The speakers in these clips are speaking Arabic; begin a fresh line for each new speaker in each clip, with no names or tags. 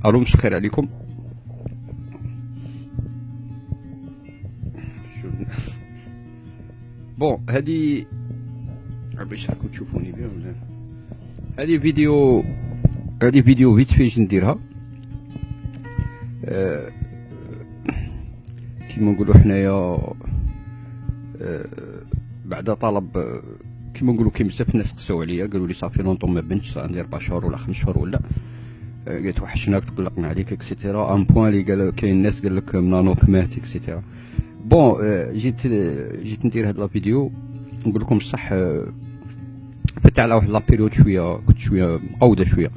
الو مساء الخير عليكم. بون هادي باش راكم تشوفوني بها ولا هادي فيديو فيت فيش نديرها. كيما نقولوا حنايا بعد طلب كيما نقولوا كاين بزاف الناس قساو عليا قالوا لي صافي لونطون ما بنتش عندي 4 شهور ولا 5 شهور ولا قالت وحشناك تقلقنا عليك اكسيتيرا ان بوان اللي قال كاين ناس قال لك منانوك مات اكسيتيرا. بون جيت ندير هاد لا فيديو نقول لكم الصح. فات على واحد لا بيريود شويه كنت شويه مقوده شويه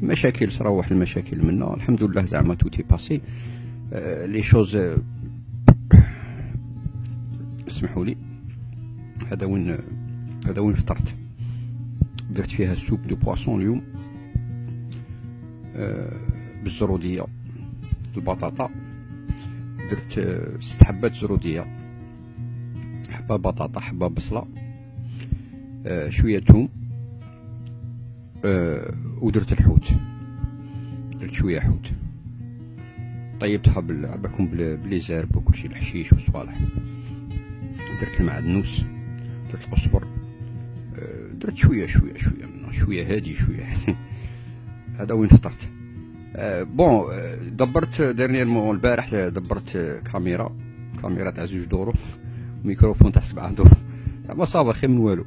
مشاكل صراو واحد المشاكل منا الحمد لله زعما توتي باسي لي شوز. اسمحوا لي هذا وين فطرت. درت فيها سوب دو بواسون اليوم بالزروديه البطاطا. درت 6 حبات زروديه، حبه بطاطا حبه بصله شويه توم ودرت الحوت. درت شويه حوت طيبتها عباكم بلي زرب وكلشي الحشيش والصوالح. درت المعدنوس درت القزبر درت شويه هادي شويه هذا وين فطرت. بون دبرت ديرنييرمون البارح دبرت كاميرا تاع 2 دورو ميكروفون تاع 7 دورو زعما صافا خير من والو.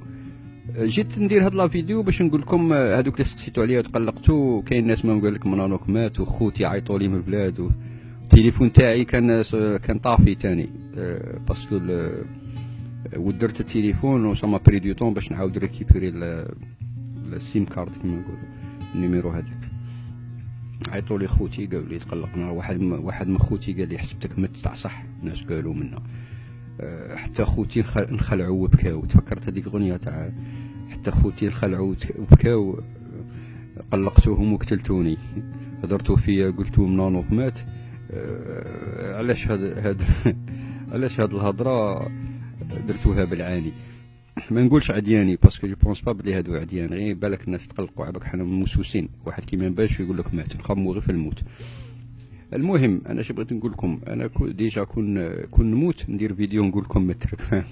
جيت ندير هاد لا فيديو باش نقول لكم هادوك اللي سقسيتو عليا وتقلقتوا. كاين ناس ما قال لك منانوك مات وخوتي عيطوا لي من البلاد والتليفون تاعي كان طافي تاني باسكو ودرت التليفون وسما بري دو طون باش نعاود ريكيبيري السيم كارد كيما نقولوا النيميرو هذاك. عيطوا لي خوتي قالوا لي تقلقنا. واحد من خوتي قال لي حسبتك مت تاع صح الناس قالوا منا. حتى خوتي انخلعوا وبكاو. تفكرت هذيك الاغنيه تاع حتى خوتي انخلعوا وبكاو قلقتوهم وقتلتوني. هضرتوا فيا قلتوا منانوك مات. علاش علاش هاد الهضره درتوها بالعاني. ما نقولش عدياني باسكو جو بونس با بلي هادو عديان، غير بالك الناس تقلقوا عباك حنا موسوسين. واحد كيما باش يقول لك مات نخمو غير في الموت. المهم انا اش بغيت نقول لكم، انا ديجا كون نموت ندير فيديو نقول لكم مترك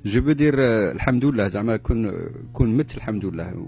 جو بدير الحمد لله زعما كون مت الحمد لله